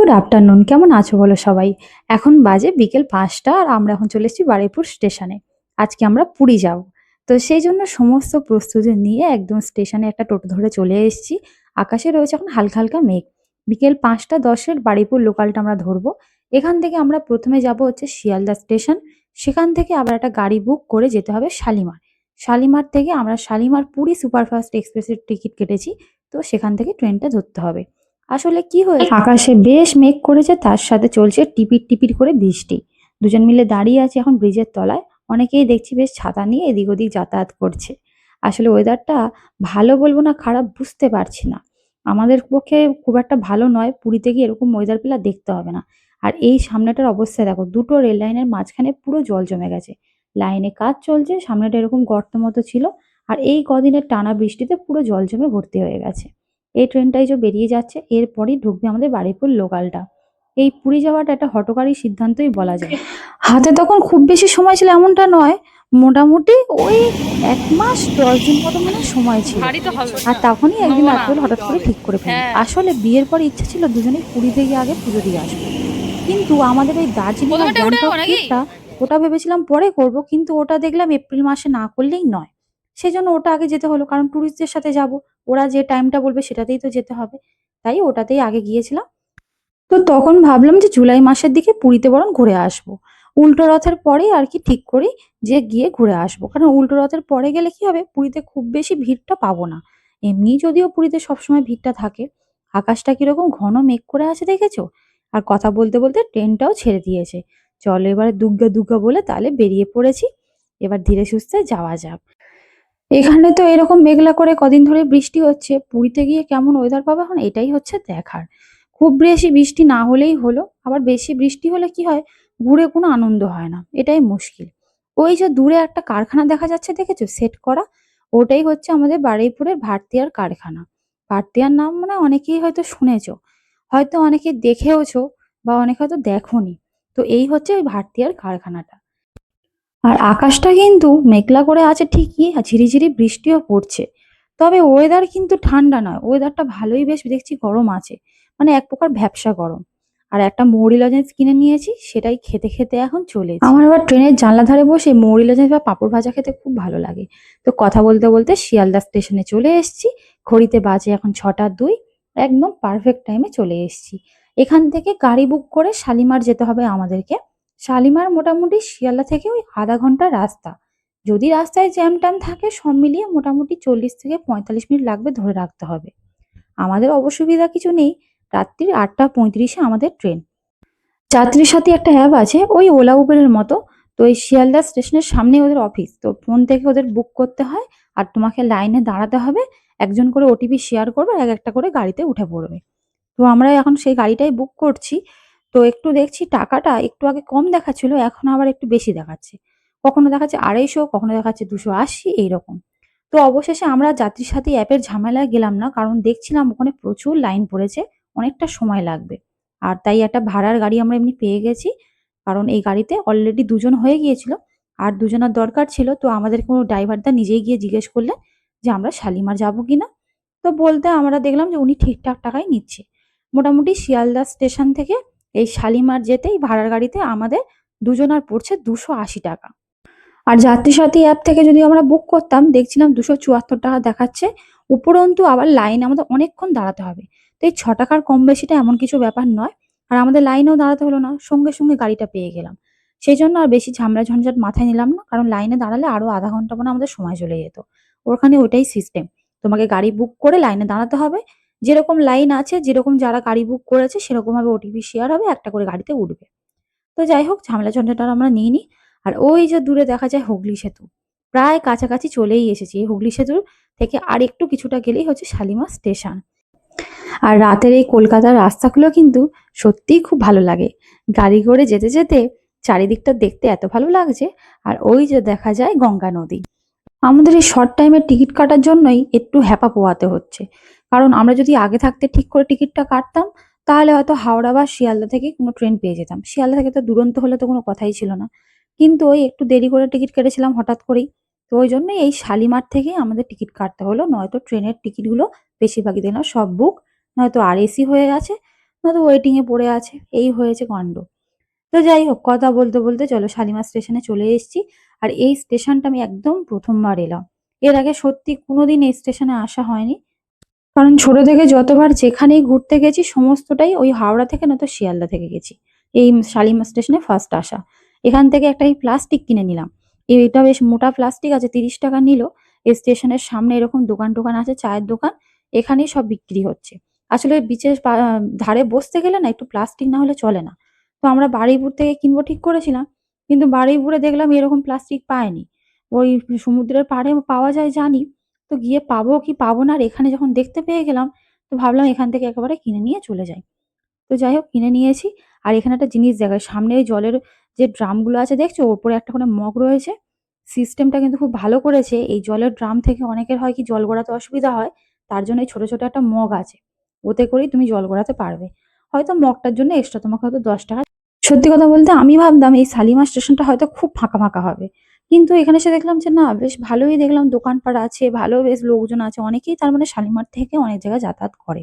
Good afternoon, কেমন আছো বলো সবাই? এখন বাজে বিকেল ৫টা আর আমরা এখন চলে এসেছি বারুইপুর স্টেশনে। আজকে আমরা পুরী যাব। তো সেই জন্য সমস্ত প্রস্তুতি নিয়ে একদম স্টেশনে একটা টোটো ধরে চলে এসেছি। আকাশে রয়েছে এখন হালকা হালকা মেঘ। বিকেল ৫টা ১০-এর বারুইপুর লোকালটা আমরা ধরবো। এখান থেকে আমরা প্রথমে যাব হচ্ছে শিয়ালদা স্টেশন। সেখান থেকে আবার একটা গাড়ি বুক করে যেতে হবে শালিমার। শালিমার থেকে আমরা শালিমার পুরী সুপারফাস্ট এক্সপ্রেসের টিকিট কেটেছি। তো সেখান থেকে ট্রেনটা ধরতে হবে। আসলে কি হয়েছে, আকাশে বেশ মেঘ করেছে, তার সাথে চলছে টিপির টিপির করে বৃষ্টি। দুজন মিলে দাঁড়িয়ে আছি এখন ব্রিজের তলায়। অনেকেই দেখছি বেশ ছাতা নিয়ে এদিক ওদিক যাতায়াত করছে। আসলে ওয়েদারটা ভালো বলবো না খারাপ বুঝতে পারছি না। আমাদের পক্ষে খুব একটা ভালো নয়, পুরীতে গিয়ে এরকম ওয়েদার পেলে আর দেখতে হবে না। আর এই সামনেটার অবস্থা দেখো, দুটো রেল লাইনের মাঝখানে পুরো জল জমে গেছে। লাইনে কাজ চলছে, সামনেটা এরকম গর্ত মতো ছিল। আর এই কদিনের টানা বৃষ্টিতে পুরো জল জমে ভর্তি হয়ে গেছে। এই ট্রেনটাই যে বেরিয়ে যাচ্ছে, এরপরই ঢুকবে আমাদের বারুইপুর লোকালটা। এই পুরী যাওয়াটা একটা হঠকারী সিদ্ধান্তই বলা যায়। হাতে তখন খুব বেশি সময় ছিল এমনটা নয়, মোটামুটি ওই ১ মাস ১০ দিন মতো মানে সময় ছিল। ভারী তো হবে। আর তখনই একদিন ঘুমাবো না। রাত্রে হঠাৎ করে ঠিক করে ফেললাম, হ্যাঁ, আসলে বিয়ের পরে ইচ্ছা ছিল দুজনেই পুরীতে গিয়ে আগে পুজো দিয়ে আসবো। কিন্তু আমাদের ওই দার্জিলিং আর প্রথমেরটা উঠে গ্যাংটক যাবো নাকি? ট্রিপটা, ওটা ভেবেছিলাম পরে করব, কিন্তু ওটা দেখলাম এপ্রিল মাসে না করলেই নয়। সেজন্য ওটা আগে যেতে হলো, কারণ টুরিস্টদের সাথে যাব। ওরা যে টাইমটা বলবে সেটাতেই তো যেতে হবে। তাই ওটাতেই আগে গিয়েছিলাম। তো তখন ভাবলাম যে জুলাই মাসের দিকে পুরীতে বরং ঘুরে আসবো। উল্টো রথের পরেই আর কি ঠিক করি যে গিয়ে ঘুরে আসবো। কারণ উল্টো রথের পরে গেলে কি হবে, পুরীতে খুব বেশি ভিড়টা পাবো না। এমনি যদিও পুরীতে সবসময় ভিড়টা থাকে। আকাশটা কিরকম ঘন মেঘ করে আছে দেখেছো? আর কথা বলতে বলতে ট্রেনটাও ছেড়ে দিয়েছে। চলো এবারে দুগ্গা দুগ্গা বলে তাহলে বেরিয়ে পড়েছি। এবার ধীরে সুস্থে যাওয়া যাক। এখানে তো এরকম মেঘলা করে কদিন ধরে বৃষ্টি হচ্ছে। পুরীতে গিয়ে কেমন ওয়েদার পাবো এখন এটাই হচ্ছে দেখার। খুব বেশি বৃষ্টি না হলেই হলো। আবার বেশি বৃষ্টি হলে কি হয়, ঘুরে কোনো আনন্দ হয় না। এটাই মুশকিল। ওই যে দূরে একটা কারখানা দেখা যাচ্ছে দেখেছো সেট করা? ওটাই হচ্ছে আমাদের বারুইপুরের ভারতীয়ার কারখানা। ভারতীয়ার নাম মানে অনেকেই হয়তো শুনেছো, হয়তো অনেকে দেখেওছো, বা অনেকে হয়তো দেখোনি। তো এই হচ্ছে ওই ভারতীয়ার কারখানাটা। আর আকাশটা কিন্তু মেঘলা করে আছে ঠিকই, আর ঝিরিঝিরি বৃষ্টিও পড়ছে। তবে ওয়েদার কিন্তু ঠান্ডা নয়, ওয়েদারটা ভালোই, বেশ দেখছি গরম আছে। মানে এক প্রকার ভ্যাপসা গরম। আর একটা মৌরি লজেন্স কিনে নিয়েছি, সেটাই খেতে খেতে এখন চলেছি। আমার আবার ট্রেনের জানলা ধারে বসে মৌরি লজেন্স বা পাঁপড় ভাজা খেতে খুব ভালো লাগে। তো কথা বলতে বলতে শিয়ালদা স্টেশনে চলে এসেছি। ঘড়িতে বাজে এখন 6টা 2। একদম পারফেক্ট টাইমে চলে এসেছি। এখান থেকে গাড়ি বুক করে শালিমার যেতে হবে আমাদেরকে। শালিমার মোটামুটি শিয়ালদা থেকে ওই আধা ঘন্টার রাস্তা। যদি রাস্তায় জ্যাম ট্যাম থাকে সব মিলিয়ে মোটামুটি 40 থেকে 45 মিনিট লাগবে ধরে রাখতে হবে। আমাদের অসুবিধা কিছু নেই। রাত্রির 8টা 35-এ আমাদের ট্রেন। যাত্রী সাথী একটা অ্যাপ আছে ওই ওলা উবেরের মতো। তো এই শিয়ালদা স্টেশনের সামনে ওদের অফিস, তো ফোন থেকে ওদের বুক করতে হয়। আর তোমাকে লাইনে দাঁড়াতে হবে। একজন করে ওটিপি শেয়ার করবে, এক একটা করে গাড়িতে উঠে পড়বে। তো আমরা এখন সেই গাড়িটাই বুক করছি। তো একটু দেখছি টাকাটা একটু আগে কম দেখাচ্ছিল, এখন আবার একটু বেশি দেখাচ্ছে। কখনো দেখাচ্ছে 250, কখনো দেখাচ্ছে 280, এইরকম। তো অবশেষে আমরা যাত্রীর সাথে অ্যাপের ঝামেলায় গেলাম না, কারণ দেখছিলাম ওখানে প্রচুর লাইন পড়েছে, অনেকটা সময় লাগবে। আর তাই একটা ভাড়ার গাড়ি আমরা এমনি পেয়ে গেছি। কারণ এই গাড়িতে অলরেডি দুজন হয়ে গিয়েছিল। আর দুজনের দরকার ছিল, তো আমাদের কোনো ড্রাইভারদা নিজেই গিয়ে জিজ্ঞেস করলেন যে আমরা শালিমার যাবো কিনা। তো বলতে আমরা দেখলাম যে উনি ঠিকঠাক টাকাই নিচ্ছে। মোটামুটি শিয়ালদা স্টেশন থেকে এই শালিমার যেতেই ভাড়ার গাড়িতে আমাদের দুজনার পড়ছে 280 টাকা। আর যাত্রীসাথী অ্যাপ থেকে যদি আমরা বুক করতাম দেখছিলাম 274 টাকা দেখাচ্ছে। উপরন্তু আবার লাইনে আমাদের অনেকক্ষণ দাঁড়াতে হবে। তো এই 6 টাকার কম বেশিটা এমন কিছু ব্যাপার নয়। আর আমাদের লাইনেও দাঁড়াতে হলো না, সঙ্গে সঙ্গে গাড়িটা পেয়ে গেলাম। সেই জন্য আর বেশি ঝামেলা ঝঞ্ঝাট মাথায় নিলাম না, কারণ লাইনে দাঁড়ালে আরো আধা ঘন্টা মানে আমাদের সময় চলে যেত। ওখানে ওইটাই সিস্টেম। তোমাকে গাড়ি বুক করে লাইনে দাঁড়াতে হবে। যেরকম লাইন আছে, যেরকম যারা গাড়ি বুক করেছে সেরকম ভাবে ওটিপি শেয়ার হবে, একটা করে গাড়িতে উঠবে। তো যাই হোক, ঝামেলা ঝঞ্ঝাট আর আমরা নিইনি। আর ওই যে দূরে দেখা যায় হুগলি সেতু। প্রায় কাছাকাছি চলেই এসেছি। এই হুগলি সেতুর থেকে আর একটু কিছুটা গেলেই হচ্ছে শালিমার স্টেশন। আর রাতের এই কলকাতার রাস্তাগুলো কিন্তু সত্যিই খুব ভালো লাগে। গাড়ি করে যেতে যেতে চারিদিকটা দেখতে এত ভালো লাগছে। আর ওই যে দেখা যায় গঙ্গা নদী। আমাদের এই শর্ট টাইমের টিকিট কাটার জন্যই একটু হ্যাপা পোহাতে হচ্ছে। কারণ আমরা যদি আগে থাকতে ঠিক করে টিকিটটা কাটতাম, তাহলে হয়তো হাওড়া বা শিয়ালদা থেকে কোনো ট্রেন পেয়ে যেতাম। শিয়ালদা থেকে তো দুরন্ত হলে তো কোনো কথাই ছিল না। কিন্তু ওই একটু দেরি করে টিকিট কেটেছিলাম হঠাৎ করেই। তো ওই জন্যই এই শালিমার থেকেই আমাদের টিকিট কাটতে হলো, নয়তো ট্রেনের টিকিটগুলো বেশিরভাগই দিন সব বুক, নয়তো আর এসি হয়ে গেছে। নয়তো ওয়েটিংয়ে পড়ে আছে। এই হয়েছে কাণ্ড। তো যাই হোক, কথা বলতে বলতে চলো শালিমার স্টেশনে চলে এসেছি। আর এই স্টেশনটা আমি একদম ১ম বার এলাম। এর আগে সত্যি কোনোদিন এই স্টেশনে আসা হয়নি। কারণ ছোট থেকে যতবার যেখানেই ঘুরতে গেছি সমস্তটাই ওই হাওড়া থেকে নয়তো শিয়ালদা থেকে গেছি। এই শালিমার স্টেশনে ফার্স্ট আসা। এখান থেকে একটা এই প্লাস্টিক কিনে নিলাম। এটা বেশ মোটা প্লাস্টিক আছে, ৩০ টাকা নিল। এই স্টেশনের সামনে এরকম দোকান-টোকান আছে, চায়ের দোকান। এখানেই সব বিক্রি হচ্ছে। আসলে বিচের ধারে বসতে গেলে না একটু প্লাস্টিক না হলে চলে না। তো আমরা বারুইপুর থেকে কিনবো ঠিক করেছিলাম। কিন্তু বারুইপুরে দেখলাম এরকম প্লাস্টিক পাইনি। ওই সমুদ্রের পাড়ে পাওয়া যায় জানি। তো গিয়ে পাবো কি পাবো না, আর এখানে যখন দেখতে পেয়ে গেলাম, তো ভাবলাম এখান থেকে একেবারে কিনে নিয়ে চলে যাই। তো যাই হোক কিনে নিয়েছি। আর এখানে একটা জিনিস দেখাই, সামনে ওই জলের যে ড্রামগুলো আছে দেখছো? ওপরে একটা করে মগ রয়েছে। সিস্টেমটা কিন্তু খুব ভালো করেছে। এই জলের ড্রাম থেকে অনেকের হয় কি জল গড়াতে অসুবিধা হয়। তার জন্য এই ছোট, ছোট একটা মগ আছে। ওতে করেই তুমি জল গড়াতে পারবে। হয়তো মগটার জন্য এক্সট্রা তোমাকে হয়তো ৳১০। সত্যি কথা বলতে আমি ভাবতাম এই শালিমার স্টেশনটা হয়তো খুব ফাঁকা, ফাঁকা হবে। কিন্তু এখানে এসে দেখলাম যে না, বেশ ভালোই দেখলাম দোকানপাট আছে, ভালো বেশ লোকজন আছে। অনেকেই তার মানে শালিমার থেকে অনেক জায়গায় যাতায়াত করে।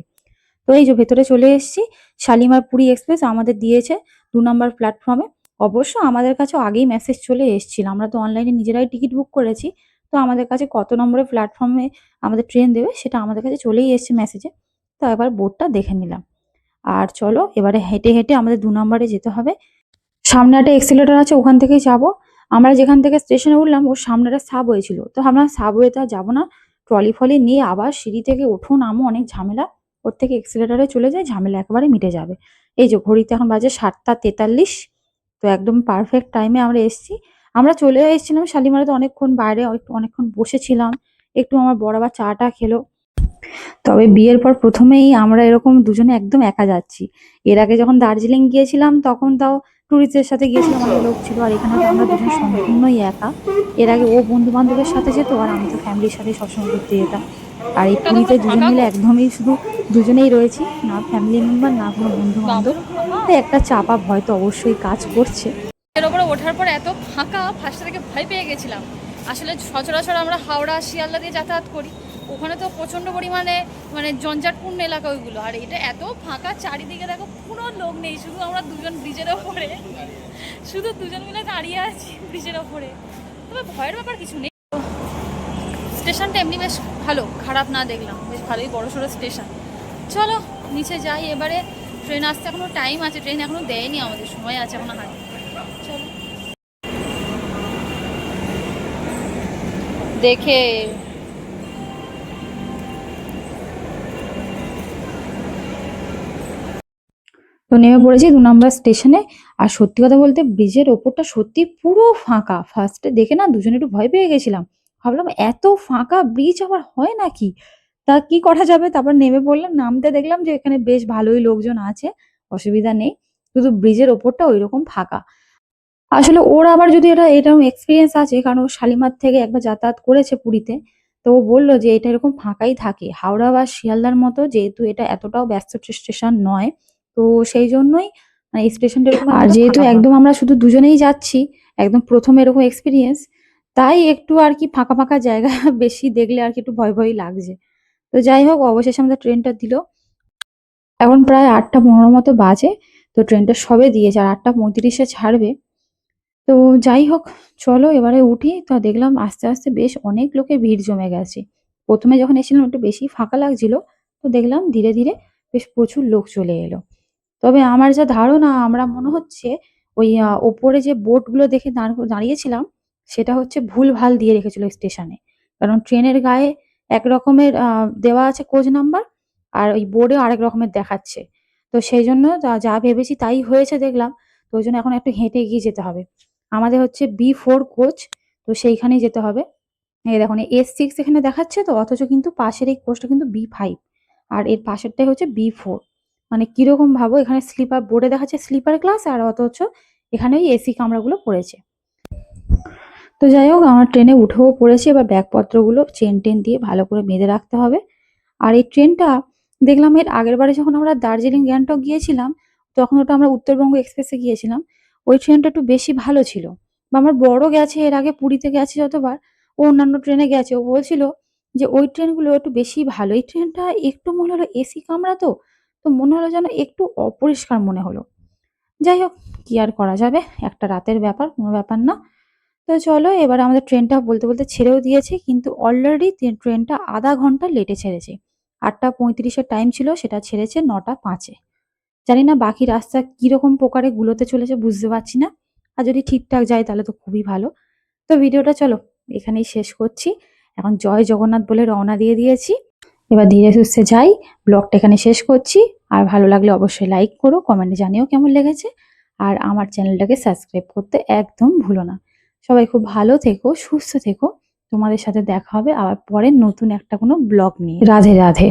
তো এই যে ভেতরে চলে এসেছি। শালিমার পুরী এক্সপ্রেস আমাদের দিয়েছে ২ নম্বর প্ল্যাটফর্মে। অবশ্য আমাদের কাছেও আগেই মেসেজ চলে এসেছিল। আমরা তো অনলাইনে নিজেরাই টিকিট বুক করেছি। তো আমাদের কাছে কত নম্বরের প্ল্যাটফর্মে আমাদের ট্রেন দেবে সেটা আমাদের কাছে চলেই এসেছে মেসেজে। তো একবার বোর্ডটা দেখে নিলাম। আর চলো এবারে হেঁটে, হেঁটে আমাদের ২ নম্বরে যেতে হবে। সামনে একটা এক্সিলেটর আছে, ওখান থেকেই যাবো। আমরা যেখান থেকে স্টেশনে উঠলাম ওর সামনে একটা সাবওয়ে ছিল। তো ভাবলাম সাবওয়েতে আর যাবো না। ট্রলি-ফলি নিয়ে আবার সিঁড়ি থেকে ওঠো নামো অনেক ঝামেলা। ওর থেকে এক্সিলেটরে চলে যাই, ঝামেলা একেবারে মিটে যাবে। এই যে ঘড়িতে এখন বাজে ৭টা ৪৩। তো একদম পারফেক্ট টাইমে আমরা এসেছি। আমরা চলেও এসেছিলাম শালিমারাতে, অনেকক্ষণ বাইরে অনেকক্ষণ বসেছিলাম। একটু আমার বর আবার চা-টা খেলো। তবে বিয়ের পর ১ম এই আমরা এরকম দুজনে একদম একা যাচ্ছি। এর আগে যখন দার্জিলিং গিয়েছিলাম তখন তাও টুরিস্টদের সাথে গিয়েছিলাম, অনেক লোক ছিল। আর এখানে তো আমরা দুজন সম্পূর্ণই একা। এর আগে ও বন্ধু-বান্ধবের সাথে যেত আর আমি তো ফ্যামিলির সাথেই সবসময় ঘুরতে যেতাম। আর এই ওটা তো পুরীতে পুরো দুজন ফাঁকা মিলে গো। একদমই শুধু দুজনেই রয়েছি। না ফ্যামিলি মেম্বার না কোনো বন্ধু-বান্ধব। বাবুল ফাঁকা। তাই একটা চাপা ভয় তো অবশ্যই কাজ করছে। এর ওপরে ওঠার পর এত ফাঁকা, ফার্স্টে থেকে ভয় পেয়ে গেছিলাম। আসলে সচরাচর আমরা হাওড়া শিয়ালদা দিয়ে যাতায়াত করি, ওখানে তো প্রচণ্ড পরিমাণে মানে জঞ্জাটপূর্ণ এলাকা ওইগুলো। আর এটা এত ফাঁকা, চারিদিকে দেখো পুরো লোক নেই, শুধু আমরা দুজন ব্রিজের ওপরে, শুধু দুজন মিলে দাঁড়িয়ে আছি ব্রিজের ওপরে। তবে ভয়ের ব্যাপার কিছু নেই। স্টেশনটা এমনি বেশ ভালো, খারাপ না দেখলাম, বেশ ভালোই বড় সড়ো স্টেশন। চলো নিচে যাই এবারে। ট্রেন আসতে এখনো টাইম আছে, ট্রেন এখনো দেয়নি আমাদের, সময় আছে এখনো হাঁটতে। চলো দেখে। তো নেমে পড়েছি ২ নম্বর স্টেশনে। আর সত্যি কথা বলতে ব্রিজের ওপরটা সত্যি পুরো ফাঁকা। ফার্স্টে দেখে না দুজনে একটু ভয় পেয়ে গেছিলাম। ভাবলাম এত ফাঁকা ব্রিজ আবার হয় নাকি? তা কি করা যাবে? তারপর নেমে পড়লাম। নামতে দেখলাম যে এখানে বেশ ভালোই লোকজন আছে। অসুবিধা নেই। শুধু ব্রিজের ওপরটা ঐরকম ফাঁকা। আসলে ওর আবার যদি এরকম এক্সপেরিয়েন্স আছে, কারণ ও শালিমার থেকে একবার যাতায়াত করেছে পুরীতে। তো ও বলল যে এটা এরকম ফাঁকাই থাকে। হাওড়া বা শিয়ালদার মতো যেহেতু এটা এতটাও ব্যস্ত স্টেশন নয়। তো সেই জন্যই মানে এই স্টেশনটা এরকম আর এতটা যেহেতু ফাঁকা একদম ফাঁকা। আমরা শুধু দুজনেই যাচ্ছি, একদম ১ম এরকম এক্সপেরিয়েন্স, তাই একটু আরকি ফাঁকা, ফাঁকা জায়গা বেশি দেখলে আরকি একটু ভয়, ভয়ই লাগছে। তো যাই হোক অবশেষে আমাদের ট্রেনটা দিল। এখন প্রায় ৮টা ১৫ মতো বাজে। তো ট্রেনটা সবে দিয়েছে আর ৮টা ৩৫ এ ছাড়বে। তো যাই হোক, চলো এবারে উঠি। তো দেখলাম আস্তে, আস্তে বেশ অনেক লোকের ভিড় জমে গেছে। ১ম এ যখন এসেছিলাম একটু বেশি ফাঁকা লাগছিল। তো দেখলাম ধীরে, ধীরে বেশ প্রচুর লোক চলে এলো। তবে আমার যা ধারণা আমরা মনে হচ্ছে ওই ওপরে যে বোর্ডগুলো দেখে দাঁড়িয়েছিলাম, সেটা হচ্ছে ভুলভাল দিয়ে রেখেছিল স্টেশনে। কারণ ট্রেনের গায়ে এক রকমের দেওয়া আছে কোচ নাম্বার, আর ওই বোর্ডে আরেক রকমের দেখাচ্ছে। তো সেইজন্য যা ভেবেছি তাই হয়েছে দেখলাম। তো ওইজন্য এখন একটু হেঁটে এগিয়ে যেতে হবে। আমাদের হচ্ছে B4 কোচ, তো সেইখানেই যেতে হবে। এই দেখুন S6 এখানে দেখাচ্ছে তো, অথচ কিন্তু পাশের এই কোচটা কিন্তু B5, আর এর পাশেরটাই হচ্ছে B4। মানে কিরকম ভাবো, এখানে স্লিপার বোর্ডে দেখাচ্ছে স্লিপার ক্লাস, আর অথচ এখানে ওই এসি কামরাগুলো পড়েছে। তো যাই হোক আমরা ট্রেনে উঠেও পড়েছি। এবার ব্যাগপত্রগুলো চেন-টেন দিয়ে ভালো করে বেঁধে রাখতে হবে। আর এই ট্রেনটা দেখলাম এর আগেরবারে যখন আমরা দার্জিলিং গ্যাংটক গিয়েছিলাম, তখন ওটা আমরা উত্তরবঙ্গ এক্সপ্রেসে গিয়েছিলাম। ওই ট্রেনটা একটু বেশি ভালো ছিল। বা আমার বড় গেছে, এর আগে পুরীতে গেছে যতবার, ও অন্যান্য ট্রেনে গেছে। ও বলছিল যে ওই ট্রেনগুলো একটু বেশি ভালো। এই ট্রেনটা একটু মনে হলো এসি কামরা তো, তো মনে হলো যেন একটু অপরিষ্কার মনে হলো। যাই হোক, কি আর করা যাবে? একটা রাতের ব্যাপার, কোনো ব্যাপার না। তো চলো এবার আমাদের ট্রেনটা বলতে, বলতে ছেড়েও দিয়েছে কিন্তু অলরেডি ট্রেনটা আধা ঘন্টা লেটে ছেড়েছে। ৮:৩৫ এর টাইম ছিল, সেটা ছেড়েছে ৯:০৫ এ। জানি না বাকি রাস্তা কিরকম প্রকারে গুলোতে চলেছে বুঝতে পারছি না। আর যদি ঠিকঠাক যায় তাহলে তো খুবই ভালো। তো ভিডিওটা চলো এখানেই শেষ করছি। এখন জয় জগন্নাথ বলে রওনা দিয়ে দিয়েছি। এবার ধীরে সুস্থে যাই। ব্লগটা এখানে শেষ করছি। আর ভালো লাগলে অবশ্যই লাইক করো, কমেন্টে জানিও কেমন লেগেছে। আর আমার চ্যানেলটাকে সাবস্ক্রাইব করতে একদম ভুলো না। সবাই খুব ভালো থেকো, সুস্থ থেকো। তোমাদের সাথে দেখা হবে আবার পরে নতুন একটা কোনো ব্লগ নিয়ে। রাধে রাধে।